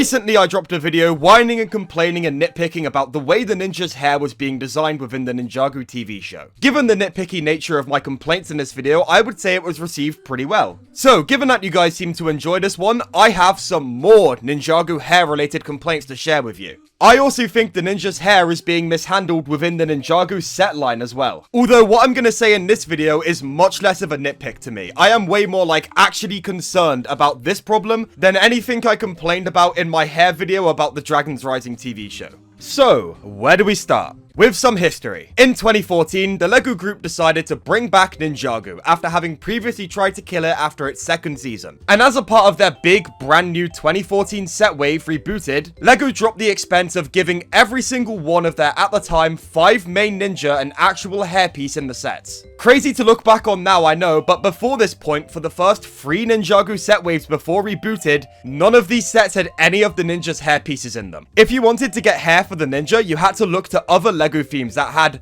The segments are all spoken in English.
Recently, I dropped a video whining and complaining and nitpicking about the way the ninja's hair was being designed within the Ninjago TV show. Given the nitpicky nature of my complaints in this video, I would say it was received pretty well. So, given that you guys seem to enjoy this one, I have some more Ninjago hair related complaints to share with you. I also think the ninja's hair is being mishandled within the Ninjago set line as well. Although what I'm going to say in this video is much less of a nitpick to me. I am way more like actually concerned about this problem than anything I complained about in my hair video about the Dragons Rising TV show. So, where do we start? With some history. In 2014, the LEGO Group decided to bring back Ninjago after having previously tried to kill it after its second season. And as a part of their big, brand new 2014 set wave rebooted, LEGO dropped the expense of giving every single one of their, at the time, 5 main ninja an actual hairpiece in the sets. Crazy to look back on now, I know, but before this point, for the first 3 Ninjago set waves before rebooted, none of these sets had any of the ninja's hairpieces in them. If you wanted to get hair for the ninja, you had to look to other LEGO themes that had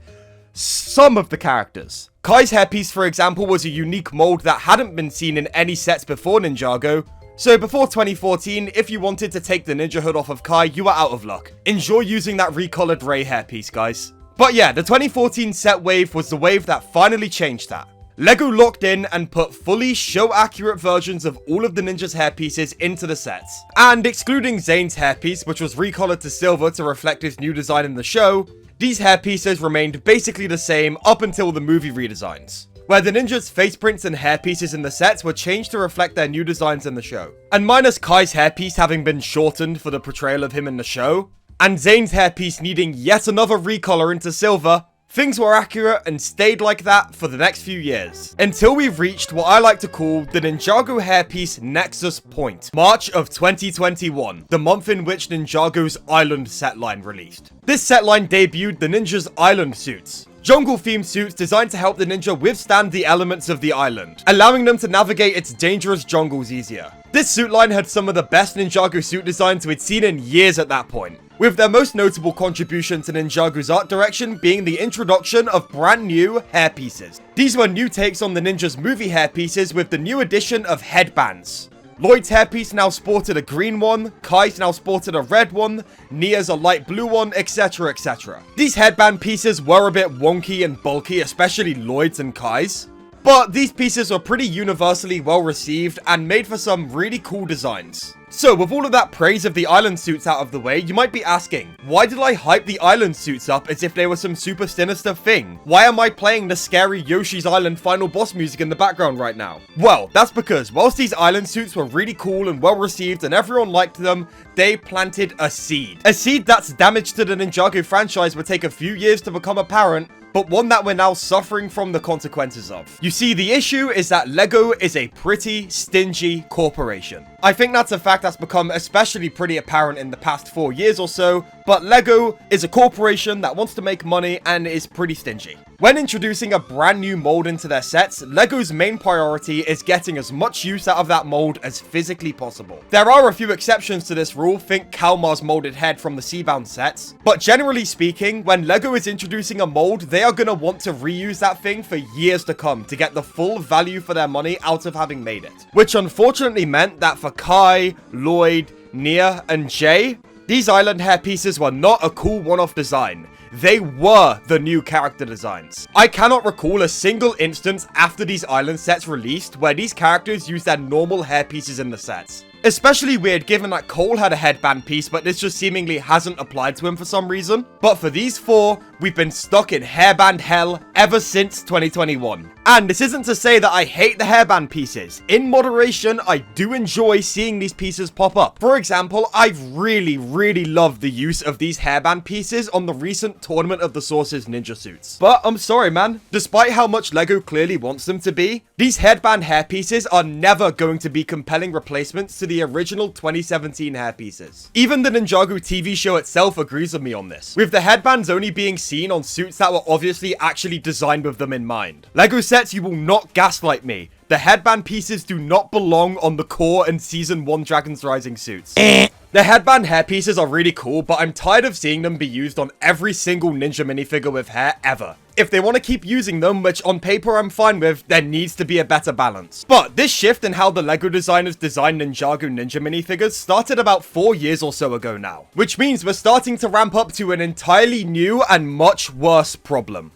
some of the characters. Kai's hairpiece, for example, was a unique mold that hadn't been seen in any sets before Ninjago. So before 2014, if you wanted to take the ninja hood off of Kai, you were out of luck. Enjoy using that recolored Ray hairpiece, guys. But yeah, the 2014 set wave was the wave that finally changed that. LEGO locked in and put fully show-accurate versions of all of the ninja's hairpieces into the sets. And excluding Zane's hairpiece, which was recolored to silver to reflect his new design in the show, these hairpieces remained basically the same up until the movie redesigns, where the ninjas' face prints and hairpieces in the sets were changed to reflect their new designs in the show. And minus Kai's hairpiece having been shortened for the portrayal of him in the show, and Zane's hairpiece needing yet another recolor into silver, things were accurate and stayed like that for the next few years, until we've reached what I like to call the Ninjago hairpiece Nexus point, March of 2021, the month in which Ninjago's Island set line released. This set line debuted the ninja's island suits, jungle-themed suits designed to help the ninja withstand the elements of the island, allowing them to navigate its dangerous jungles easier. This suit line had some of the best Ninjago suit designs we'd seen in years at that point, with their most notable contribution to Ninjago's art direction being the introduction of brand new hairpieces. These were new takes on the ninja's movie hairpieces with the new addition of headbands. Lloyd's hairpiece now sported a green one, Kai's now sported a red one, Nia's a light blue one, etc, etc. These headband pieces were a bit wonky and bulky, especially Lloyd's and Kai's, but these pieces were pretty universally well received and made for some really cool designs. So with all of that praise of the island suits out of the way, you might be asking, why did I hype the island suits up as if they were some super sinister thing? Why am I playing the scary Yoshi's Island final boss music in the background right now? Well, that's because whilst these island suits were really cool and well received and everyone liked them, they planted a seed. A seed that's damage to the Ninjago franchise would take a few years to become apparent, but one that we're now suffering from the consequences of. You see, the issue is that LEGO is a pretty stingy corporation. I think that's a fact that's become especially pretty apparent in the past 4 years or so, but LEGO is a corporation that wants to make money and is pretty stingy. When introducing a brand new mold into their sets, LEGO's main priority is getting as much use out of that mold as physically possible. There are a few exceptions to this rule, think Kalmar's molded head from the Seabound sets, but generally speaking, when LEGO is introducing a mold, they are gonna want to reuse that thing for years to come to get the full value for their money out of having made it. Which unfortunately meant that for Kai, Lloyd, Nia, and Jay, these island hairpieces were not a cool one-off design. They were the new character designs. I cannot recall a single instance after these island sets released where these characters used their normal hairpieces in the sets. Especially weird given that Cole had a headband piece, but this just seemingly hasn't applied to him for some reason. But for these 4, we've been stuck in hairband hell ever since 2021. And this isn't to say that I hate the hairband pieces. In moderation, I do enjoy seeing these pieces pop up. For example, I've really loved the use of these hairband pieces on the recent Tournament of the Sources ninja suits. But I'm sorry, man. Despite how much LEGO clearly wants them to be, these headband hairpieces are never going to be compelling replacements to the original 2017 hairpieces. Even the Ninjago TV show itself agrees with me on this, with the headbands only being seen on suits that were obviously actually designed with them in mind. LEGO sets, you will not gaslight me. The headband pieces do not belong on the core and Season 1 Dragons Rising suits. The headband hairpieces are really cool, but I'm tired of seeing them be used on every single ninja minifigure with hair ever. If they want to keep using them, which on paper I'm fine with, there needs to be a better balance. But this shift in how the LEGO designers design Ninjago ninja minifigures started about 4 years or so ago now, which means we're starting to ramp up to an entirely new and much worse problem.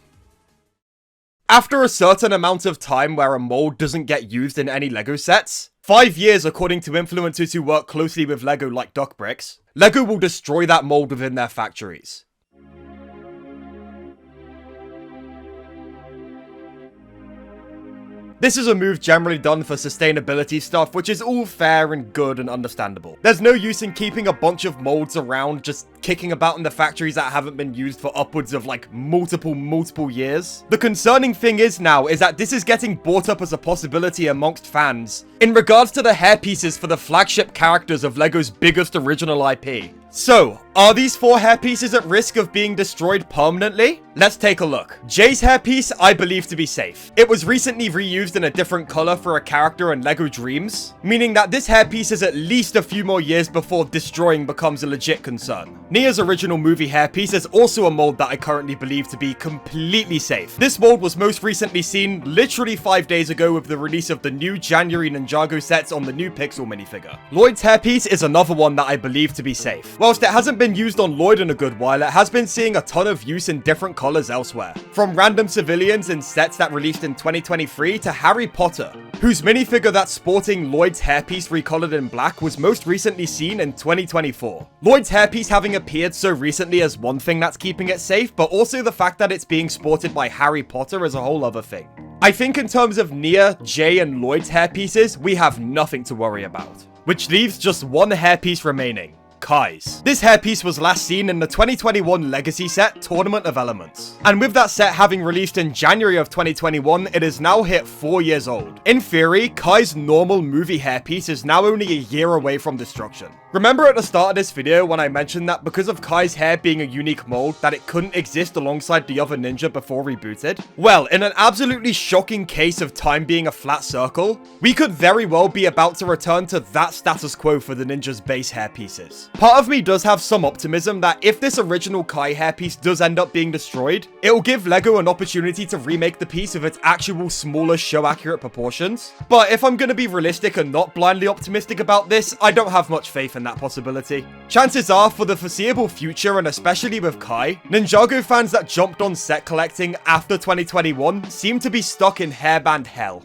After a certain amount of time where a mold doesn't get used in any LEGO sets, 5 years according to influencers who work closely with LEGO like Duck Bricks, LEGO will destroy that mold within their factories. This is a move generally done for sustainability stuff, which is all fair and good and understandable. There's no use in keeping a bunch of molds around just kicking about in the factories that haven't been used for upwards of like multiple years. The concerning thing is that this is getting brought up as a possibility amongst fans in regards to the hairpieces for the flagship characters of LEGO's biggest original IP. So, are these 4 hairpieces at risk of being destroyed permanently? Let's take a look. Jay's hairpiece, I believe to be safe. It was recently reused in a different color for a character in LEGO Dreams, meaning that this hairpiece is at least a few more years before destroying becomes a legit concern. Nia's original movie hairpiece is also a mold that I currently believe to be completely safe. This mold was most recently seen literally 5 days ago with the release of the new January Ninjago sets on the new Pixel minifigure. Lloyd's hairpiece is another one that I believe to be safe. Whilst it hasn't been used on Lloyd in a good while, it has been seeing a ton of use in different colors elsewhere. From random civilians in sets that released in 2023 to Harry Potter, whose minifigure that's sporting Lloyd's hairpiece recolored in black was most recently seen in 2024. Lloyd's hairpiece having appeared so recently as one thing that's keeping it safe, but also the fact that it's being sported by Harry Potter is a whole other thing. I think in terms of Nia, Jay, and Lloyd's hairpieces, we have nothing to worry about. Which leaves just one hairpiece remaining. Kai's. This hairpiece was last seen in the 2021 Legacy set, Tournament of Elements. And with that set having released in January of 2021, it is now hit 4 years old. In theory, Kai's normal movie hairpiece is now only a year away from destruction. Remember at the start of this video when I mentioned that because of Kai's hair being a unique mold, that it couldn't exist alongside the other ninja before rebooted? Well, in an absolutely shocking case of time being a flat circle, we could very well be about to return to that status quo for the ninja's base hairpieces. Part of me does have some optimism that if this original Kai hairpiece does end up being destroyed, it will give LEGO an opportunity to remake the piece with its actual smaller show-accurate proportions. But if I'm gonna be realistic and not blindly optimistic about this, I don't have much faith in that possibility. Chances are, for the foreseeable future, and especially with Kai, Ninjago fans that jumped on set collecting after 2021 seem to be stuck in hairband hell.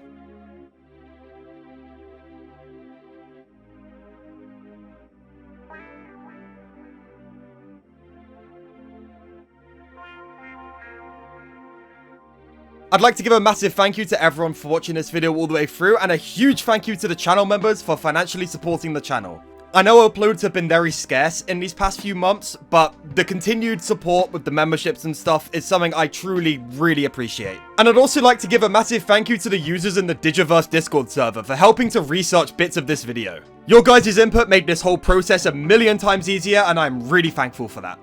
I'd like to give a massive thank you to everyone for watching this video all the way through, and a huge thank you to the channel members for financially supporting the channel. I know uploads have been very scarce in these past few months, but the continued support with the memberships and stuff is something I truly, really appreciate. And I'd also like to give a massive thank you to the users in the Digiverse Discord server for helping to research bits of this video. Your guys' input made this whole process a million times easier, and I'm really thankful for that.